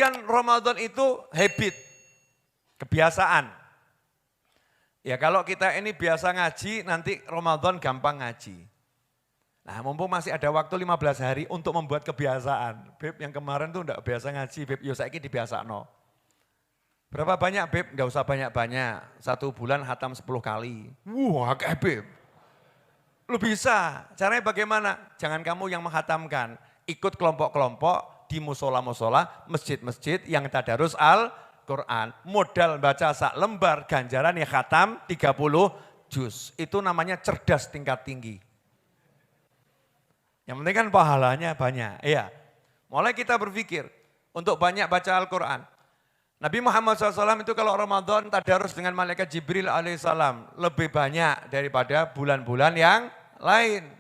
Kemudian Ramadan itu habit, kebiasaan. Ya kalau kita ini biasa ngaji, nanti Ramadan gampang ngaji. Nah mumpung masih ada waktu 15 hari untuk membuat kebiasaan. Beb yang kemarin tuh enggak biasa ngaji, Beb yo saiki dibiasakno. Berapa banyak Beb? Enggak usah banyak-banyak. 1 bulan khatam 10 kali. Wah kayak Beb. Lu bisa, caranya bagaimana? Jangan kamu yang menghatamkan. Ikut kelompok-kelompok di musola-musola, masjid-masjid yang tadarus Al-Quran. Modal baca sak lembar, ganjaran ya khatam 30 juz. Itu namanya cerdas tingkat tinggi. Yang penting kan pahalanya banyak. Iya. Mulai kita berpikir untuk banyak baca Al-Quran. Nabi Muhammad SAW itu kalau Ramadan tadarus dengan malaikat Jibril alaihissalam lebih banyak daripada bulan-bulan yang lain.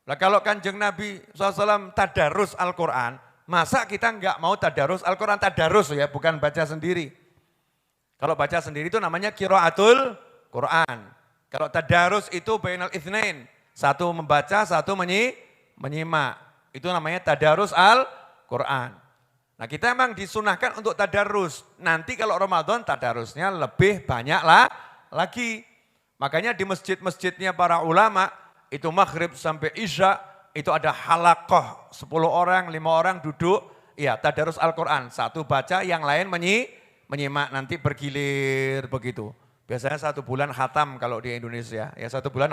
Nah kalau kanjeng Nabi SAW tadarus Al-Quran, masa kita enggak mau tadarus Al-Quran? Tadarus ya, bukan baca sendiri. Kalau baca sendiri itu namanya qiraatul Quran. Kalau tadarus itu bainal itsnain, satu membaca, satu menyimak. Itu namanya tadarus Al-Quran. Nah kita memang disunahkan untuk tadarus. Nanti kalau Ramadan tadarusnya lebih banyak lagi. Makanya di masjid-masjidnya para ulama, itu maghrib sampai isya, itu ada halaqah, 10 orang, 5 orang duduk, ya tadarus Al-Quran. Satu baca, yang lain menyimak, nanti bergilir begitu. Biasanya 1 bulan khatam kalau di Indonesia, ya 1 bulan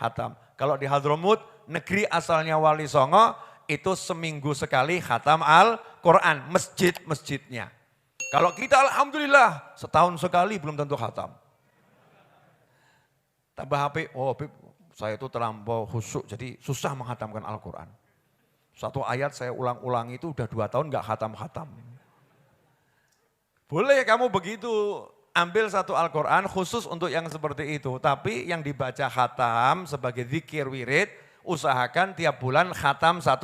khatam. Kalau di Hadramut, negeri asalnya Wali Songo, itu seminggu sekali khatam Al-Quran, masjid-masjidnya. Kalau kita alhamdulillah, setahun sekali belum tentu khatam. Tambah HP, oh saya itu terlampau khusyuk, jadi susah menghatamkan Al-Quran. 1 ayat saya ulang-ulang itu udah 2 tahun gak khatam-khatam. Boleh kamu begitu, ambil 1 Al-Quran khusus untuk yang seperti itu. Tapi yang dibaca khatam sebagai zikir wirid, usahakan tiap bulan khatam 1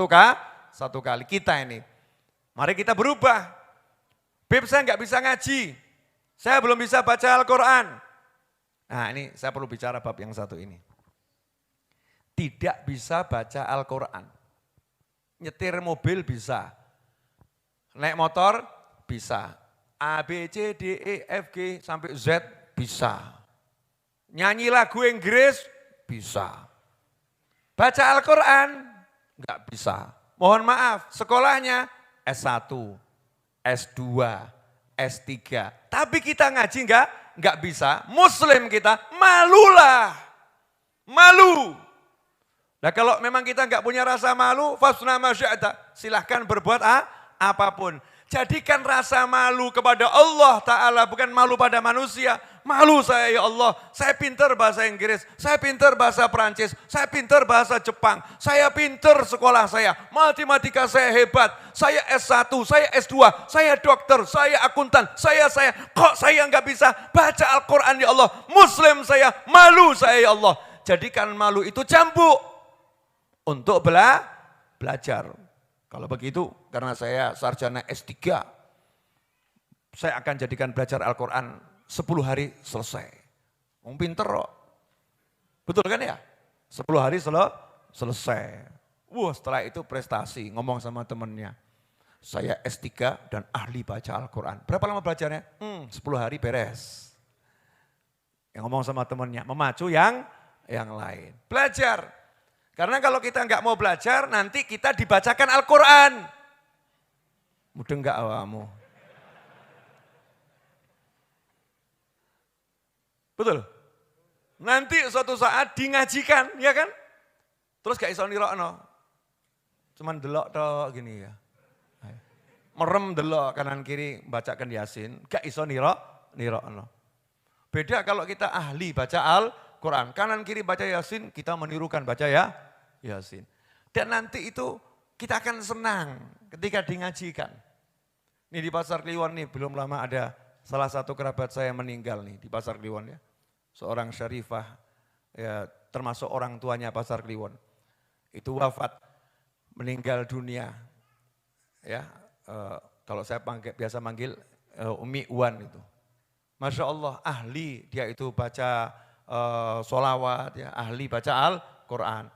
kali. Kita ini, mari kita berubah. Beb saya gak bisa ngaji, saya belum bisa baca Al-Quran. Nah ini saya perlu bicara bab yang satu ini. Tidak bisa baca Al-Quran. Nyetir mobil bisa. Naik motor bisa. A, B, C, D, E, F, G sampai Z bisa. Nyanyi lagu Inggris bisa. Baca Al-Quran enggak bisa. Mohon maaf, sekolahnya S1, S2, S3. Tapi kita ngaji enggak bisa. Muslim kita malulah. Malu. Nah kalau memang kita enggak punya rasa malu, fasna masya'ata, silahkan berbuat apapun. Jadikan rasa malu kepada Allah Ta'ala, bukan malu pada manusia. Malu saya ya Allah, saya pintar bahasa Inggris, saya pintar bahasa Perancis, saya pintar bahasa Jepang, saya pintar sekolah saya, matematika saya hebat, saya S1, saya S2, saya dokter, saya akuntan, saya, kok saya enggak bisa baca Al-Quran ya Allah, Muslim saya, malu saya ya Allah. Jadikan malu itu cambuk untuk belajar. Kalau begitu, karena saya sarjana S3, saya akan jadikan belajar Al-Quran 10 hari selesai. Pinter kok. Betul kan ya? 10 hari selesai. Wah setelah itu prestasi, ngomong sama temennya. Saya S3 dan ahli baca Al-Quran. Berapa lama belajarnya? 10 hari beres. Yang ngomong sama temennya, memacu yang lain. Belajar. Karena kalau kita enggak mau belajar, nanti kita dibacakan Al-Quran. Mudah enggak awamu? Betul? Nanti suatu saat dingajikan, ya kan? Terus gak iso nirokno. Cuman delok tok gini ya. Merem delok kanan kiri bacakan Yasin, gak iso nirokno. Beda kalau kita ahli baca Al-Quran, kanan kiri baca Yasin, kita menirukan baca Yasin. Dan nanti itu kita akan senang ketika dingajikan. Ini di Pasar Kliwon nih, belum lama ada salah satu kerabat saya meninggal nih di Pasar Kliwon ya. Seorang syarifah, ya termasuk orang tuanya Pasar Kliwon. Itu wafat, meninggal dunia. Ya, kalau saya biasa manggil Umi Wan itu. Masya Allah, ahli dia itu baca sholawat, ya, ahli baca Al-Quran.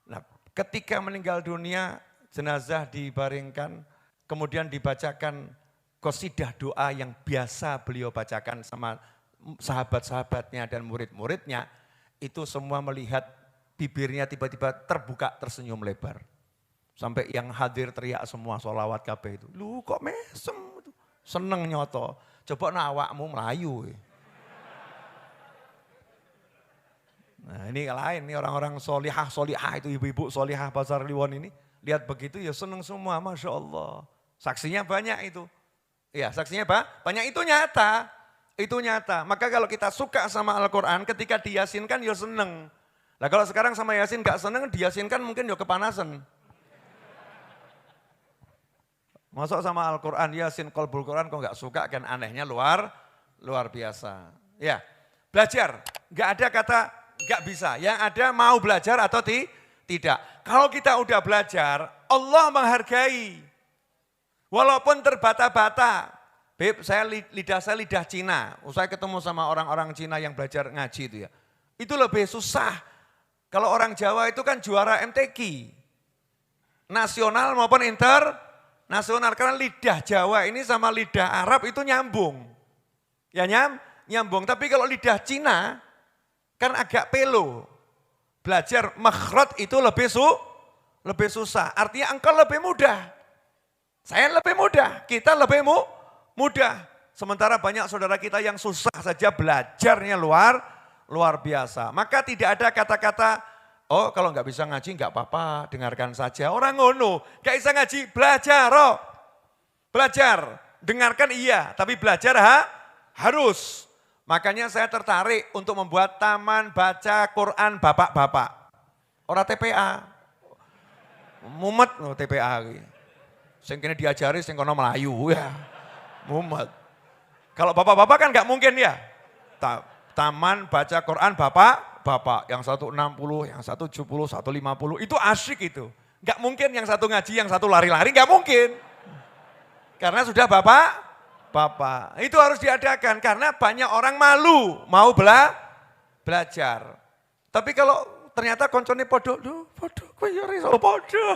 Nah, ketika meninggal dunia, jenazah dibaringkan, kemudian dibacakan qasidah doa yang biasa beliau bacakan sama sahabat-sahabatnya dan murid-muridnya, itu semua melihat bibirnya tiba-tiba terbuka tersenyum lebar. Sampai yang hadir teriak semua sholawat kabeh itu. Lu kok mesem? Seneng nyoto. Coba awakmu melayu. Nah ini lain, ini orang-orang solihah itu ibu-ibu solihah Pasar Kliwon ini. Lihat begitu ya seneng semua, Masya Allah. Saksinya banyak itu. Ya saksinya banyak, itu nyata. Itu nyata. Maka kalau kita suka sama Al-Quran, ketika diyasinkan ya seneng. Nah kalau sekarang sama Yasin gak seneng, diyasinkan mungkin ya kepanasan. Masuk sama Al-Quran, Yasin, Qalbul Quran kok gak suka, kan anehnya luar biasa. Ya, belajar. Gak ada kata gak bisa, yang ada mau belajar atau tidak. Kalau kita udah belajar, Allah menghargai. Walaupun terbata-bata. Beb, lidah saya lidah Cina. Saya ketemu sama orang-orang Cina yang belajar ngaji itu ya. Itu lebih susah. Kalau orang Jawa itu kan juara MTQ. Nasional maupun internasional. Karena lidah Jawa ini sama lidah Arab itu nyambung. Ya nyambung. Tapi kalau lidah Cina kan agak pelo. Belajar makhraj itu lebih susah. Artinya engkau lebih mudah. Saya lebih mudah. Kita lebih mudah. Sementara banyak saudara kita yang susah saja belajarnya luar biasa. Maka tidak ada kata-kata, oh kalau nggak bisa ngaji nggak apa-apa, dengarkan saja. Orang ngono, nggak bisa ngaji, belajar. Belajar, dengarkan iya, tapi belajar harus. Makanya saya tertarik untuk membuat taman baca Quran bapak-bapak. Orang TPA. Mumet loh TPA. Sing kene diajari sing kono Melayu ya. Mumet. Kalau bapak-bapak kan nggak mungkin ya. Taman baca Quran bapak-bapak. Yang 160, yang 170, 150. Itu asyik itu. Nggak mungkin yang satu ngaji, yang satu lari-lari, nggak mungkin. Karena sudah bapak. Itu harus diadakan karena banyak orang malu mau belajar. Tapi kalau ternyata koncone podo kowe yo iso podo.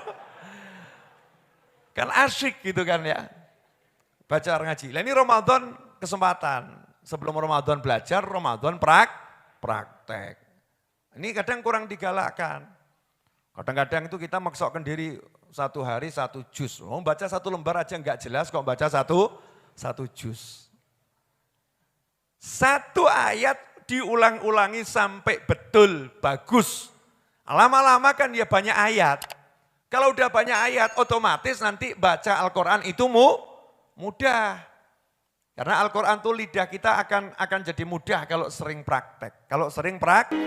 Kan asyik gitu kan ya. Baca ngaji. Lah ini Ramadan kesempatan. Sebelum Ramadan belajar, Ramadan praktek. Ini kadang kurang digalakkan. Kadang-kadang itu kita maksudkan diri satu hari satu juz. Mau baca satu lembar aja enggak jelas kok baca satu juz. Satu ayat diulang-ulangi sampai betul, bagus. Lama-lama kan ya banyak ayat. Kalau udah banyak ayat otomatis nanti baca Al-Quran itu mudah. Karena Al-Quran itu lidah kita akan jadi mudah kalau sering praktek. Kalau sering praktek.